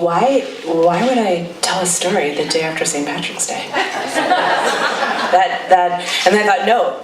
why would I tell a story the day after St. Patrick's Day? And then I thought, no,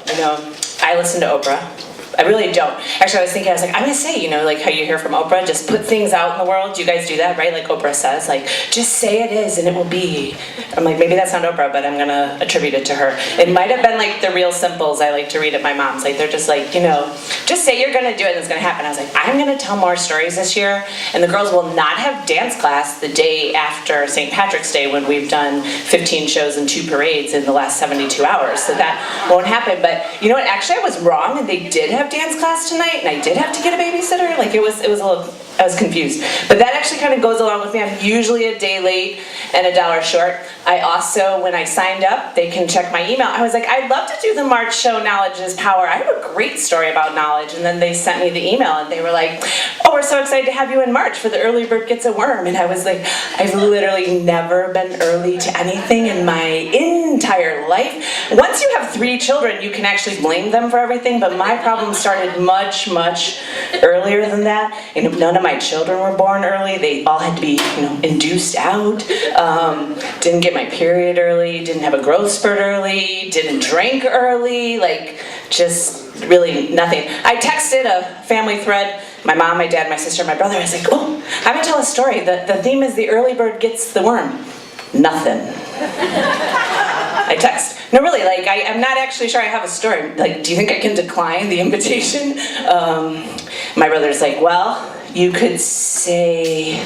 I listen to Oprah. I really don't. Actually, I was thinking, I'm going to say, like how you hear from Oprah, just put things out in the world. You guys do that, right? Like Oprah says, like, just say it is and it will be. I'm like, maybe that's not Oprah, but I'm going to attribute it to her. It might have been like the Real Simples I like to read at my mom's. Like, they're just like, just say you're going to do it and it's going to happen. I was like, I'm going to tell more stories this year, and the girls will not have dance class the day after St. Patrick's Day when we've done 15 shows and 2 parades in the last 72 hours. So that won't happen. But you know what? Actually, I was wrong, and they did have dance class tonight, and I did have to get a babysitter. Like, it was a little, I was confused. But that actually kind of goes along with me. I'm usually a day late and $1 short. I also, when I signed up, they can check my email. I was like, I'd love to do the March show, Knowledge is Power. I have a great story about knowledge. And then they sent me the email, and they were like, oh, we're so excited to have you in March for the Early Bird Gets a Worm. And I was like, I've literally never been early to anything in my entire life. Once you have 3 children, you can actually blame them for everything, but my problem started much, much earlier than that. And none of my children were born early. They all had to be, induced out. Didn't get my period early, didn't have a growth spurt early, didn't drink early, like, just really nothing. I texted a family thread, my mom, my dad, my sister, my brother. I was like, oh, I'm gonna tell a story. The theme is the early bird gets the worm. Nothing. I text. No, really, like, I'm not actually sure I have a story. Like, do you think I can decline the invitation? My brother's like, well, you could say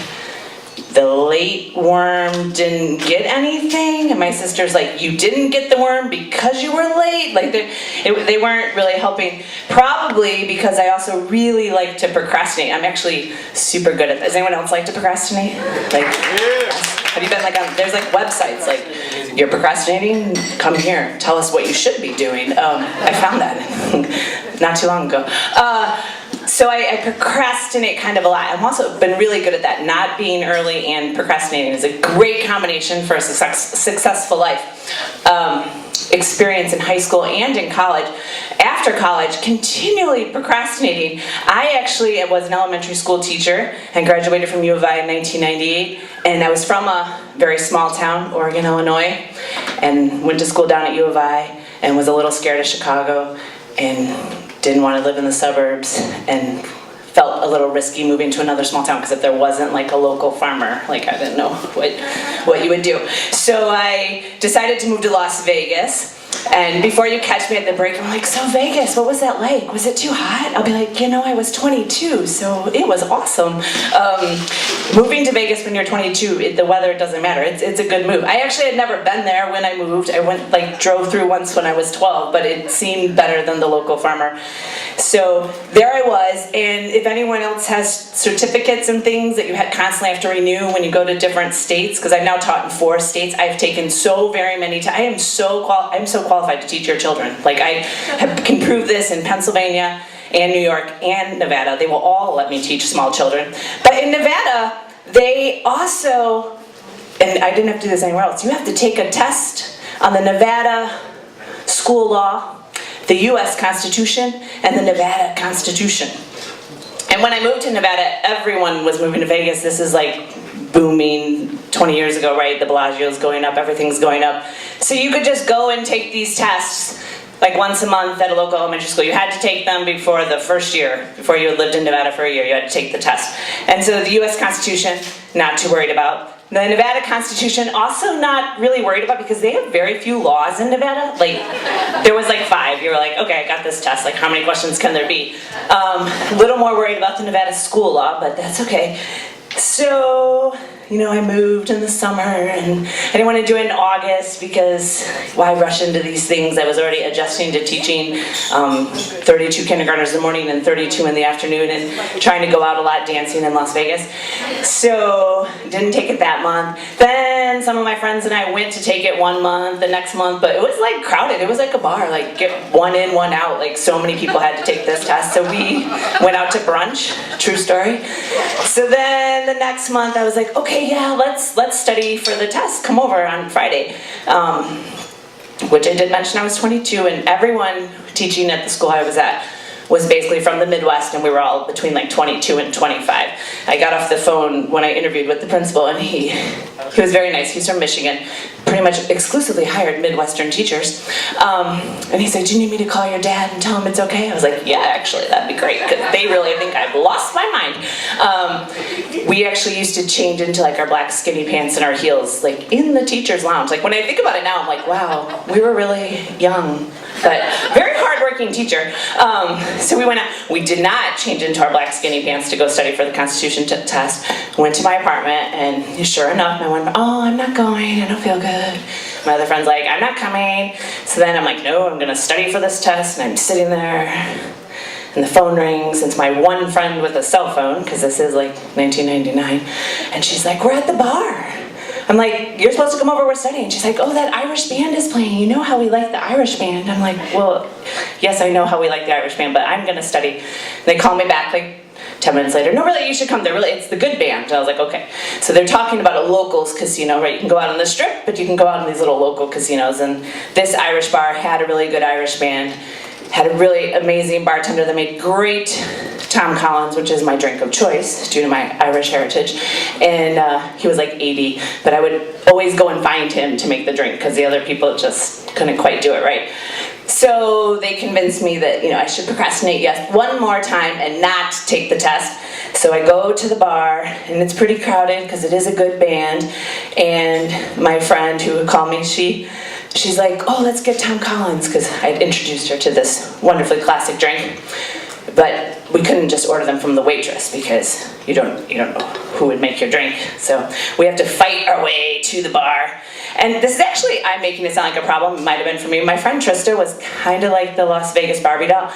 the late worm didn't get anything, and my sister's like, you didn't get the worm because you were late. Like, they weren't really helping. Probably because I also really like to procrastinate. I'm actually super good at this. Does anyone else like to procrastinate? Like, have you been like on, there's like websites like, you're procrastinating, come here, tell us what you should be doing. I found that not too long ago. So I procrastinate kind of a lot. I've also been really good at that. Not being early and procrastinating is a great combination for a successful life. Experience in high school and in college. After college, continually procrastinating. I actually was an elementary school teacher and graduated from U of I in 1998. And I was from a very small town, Oregon, Illinois, and went to school down at U of I and was a little scared of Chicago and didn't want to live in the suburbs and felt a little risky moving to another small town because if there wasn't like a local farmer, like I didn't know what you would do. So I decided to move to Las Vegas. And before you catch me at the break, I'm like, so Vegas, what was that like? Was it too hot? I'll be like, I was 22, so it was awesome. Moving to Vegas when you're 22, the weather doesn't matter. It's a good move. I actually had never been there when I moved. I drove through once when I was 12, but it seemed better than the local farmer. So there I was, and if anyone else has certificates and things that you constantly have to renew when you go to different states, because I've now taught in 4 states, I've taken so very many times. I'm so qualified to teach your children. Like, I can prove this in Pennsylvania and New York and Nevada. They will all let me teach small children. But in Nevada, they also, and I didn't have to do this anywhere else, you have to take a test on the Nevada school law, the U.S. Constitution, and the Nevada Constitution. And when I moved to Nevada, everyone was moving to Vegas. This is like booming 20 years ago, right? The Bellagio's going up, everything's going up. So you could just go and take these tests like once a month at a local elementary school. You had to take them before the first year, before you had lived in Nevada for a year, you had to take the test. And so the U.S. Constitution, not too worried about. The Nevada Constitution, also not really worried about because they have very few laws in Nevada. Like, there was like 5. You were like, okay, I got this test. Like, how many questions can there be? A little more worried about the Nevada school law, but that's okay. So, I moved in the summer, and I didn't want to do it in August because why rush into these things? I was already adjusting to teaching 32 kindergartners in the morning and 32 in the afternoon and trying to go out a lot dancing in Las Vegas. So, didn't take it that month. Then some of my friends and I went to take it one month, the next month, but it was like crowded. It was like a bar, like get one in, one out. Like, so many people had to take this test. So we went out to brunch, true story. So then the next month I was like, okay, yeah, let's study for the test. Come over on Friday. Which I did mention I was 22, and everyone teaching at the school I was at was basically from the Midwest, and we were all between like 22 and 25. I got off the phone when I interviewed with the principal, and he was very nice. He's from Michigan, pretty much exclusively hired Midwestern teachers. And he said, "Do you need me to call your dad and tell him it's okay?" I was like, "Yeah, actually, that'd be great, because they really think I've lost my mind." We actually used to change into like our black skinny pants and our heels, like in the teacher's lounge. Like when I think about it now, I'm like, wow, we were really young, but very hardworking teacher. So we went out. We did not change into our black skinny pants to go study for the Constitution test. Went to my apartment, and sure enough, my one, "Oh, I'm not going, I don't feel good." My other friend's like, "I'm not coming." So then I'm like, "No, I'm gonna study for this test," and I'm sitting there, and the phone rings. It's my one friend with a cell phone, because this is like 1999, and she's like, "We're at the bar." I'm like, "You're supposed to come over, we're studying." She's like, "Oh, that Irish band is playing. You know how we like the Irish band." I'm like, "Well, yes, I know how we like the Irish band, but I'm gonna study." And they call me back like 10 minutes later. "No, really, you should come. It's the good band." And I was like, "Okay." So they're talking about a locals casino, right? You can go out on the strip, but you can go out in these little local casinos. And this Irish bar had a really good Irish band, had a really amazing bartender that made great Tom Collins, which is my drink of choice due to my Irish heritage. And he was like 80, but I would always go and find him to make the drink because the other people just couldn't quite do it right. So they convinced me that, I should procrastinate one more time and not take the test. So I go to the bar, and it's pretty crowded because it is a good band. And my friend who would call me, she's like, "Oh, let's get Tom Collins," because I'd introduced her to this wonderfully classic drink. But we couldn't just order them from the waitress because you don't know who would make your drink. So we have to fight our way to the bar. And this is actually, I'm making it sound like a problem. It might have been for me. My friend Trista was kind of like the Las Vegas Barbie doll.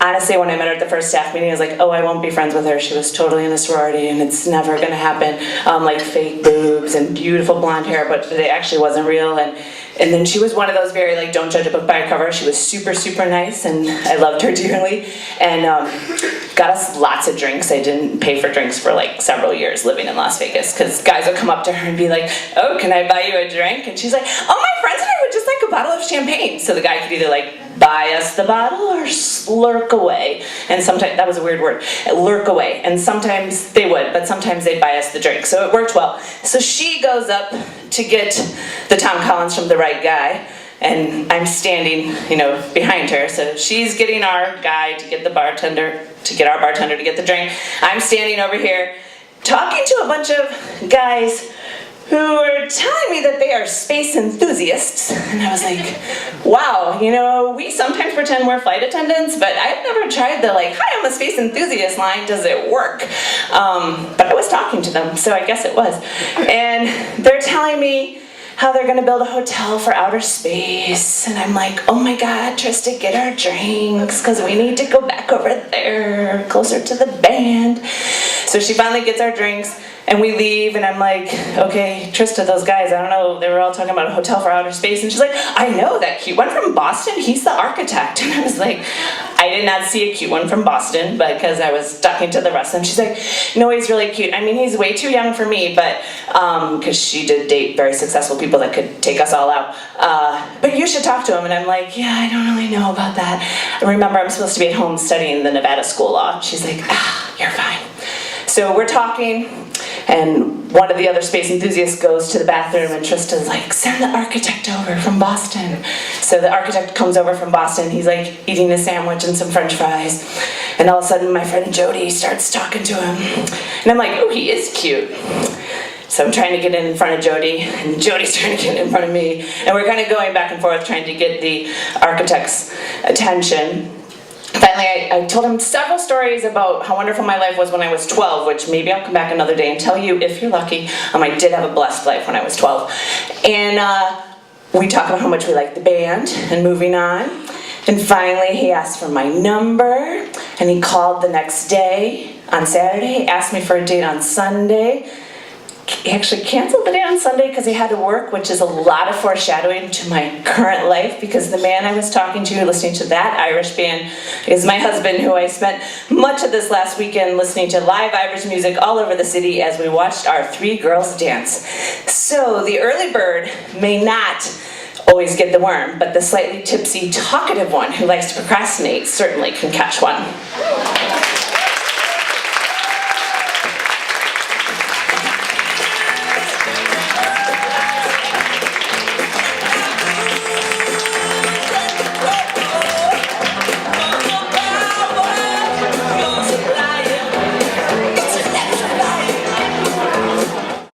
Honestly, when I met her at the first staff meeting, I was like, "Oh, I won't be friends with her. She was totally in a sorority, and it's never going to happen." Like fake boobs and beautiful blonde hair, but it actually wasn't real. And then she was one of those very, like, don't judge a book by a cover. She was super, super nice, and I loved her dearly. And got us lots of drinks. I didn't pay for drinks for, like, several years living in Las Vegas, because guys would come up to her and be like, "Oh, can I buy you a drink?" And she's like, "Oh, my friends and I would just like a bottle of champagne." So the guy could either, like, buy us the bottle or slurk away. And sometimes, that was a weird word, lurk away. And sometimes they would, but sometimes they'd buy us the drink. So it worked well. So she goes up to get the Tom Collins from the right guy, and I'm standing, behind her. So she's getting our guy to get our bartender to get the drink. I'm standing over here talking to a bunch of guys who are telling me that they are space enthusiasts. And I was like, wow, we sometimes pretend we're flight attendants, but I've never tried the "Hi, I'm a space enthusiast" line. Does it work? But I was talking to them, so I guess it was. And they're telling me how they're gonna build a hotel for outer space. And I'm like, "Oh my God, Trista, get our drinks, because we need to go back over there, closer to the band." So she finally gets our drinks, and we leave, and I'm like, "Okay, Trista, those guys, I don't know, they were all talking about a hotel for outer space." And she's like, "I know, that cute one from Boston, he's the architect." And I was like, I did not see a cute one from Boston, because I was talking to the rest of them. She's like, "No, he's really cute. I mean, he's way too young for me, but," because she did date very successful people that could take us all out. "But you should talk to him." And I'm like, "Yeah, I don't really know about that. Remember, I'm supposed to be at home studying the Nevada school law." She's like, "You're fine." So we're talking, and one of the other space enthusiasts goes to the bathroom, and Trista's like, "Send the architect over from Boston." So the architect comes over from Boston. He's like eating a sandwich and some French fries. And all of a sudden, my friend Jody starts talking to him. And I'm like, "Oh, he is cute." So I'm trying to get in front of Jody, and Jody's trying to get in front of me. And we're kind of going back and forth trying to get the architect's attention. Finally, I told him several stories about how wonderful my life was when I was 12, which maybe I'll come back another day and tell you, if you're lucky, I did have a blessed life when I was 12. And we talked about how much we liked the band, and moving on. And finally, he asked for my number, and he called the next day on Saturday. He asked me for a date on Sunday. He actually canceled the day on Sunday because he had to work, which is a lot of foreshadowing to my current life, because the man I was talking to, listening to that Irish band, is my husband, who I spent much of this last weekend listening to live Irish music all over the city as we watched our three girls dance. So the early bird may not always get the worm, but the slightly tipsy, talkative one who likes to procrastinate certainly can catch one.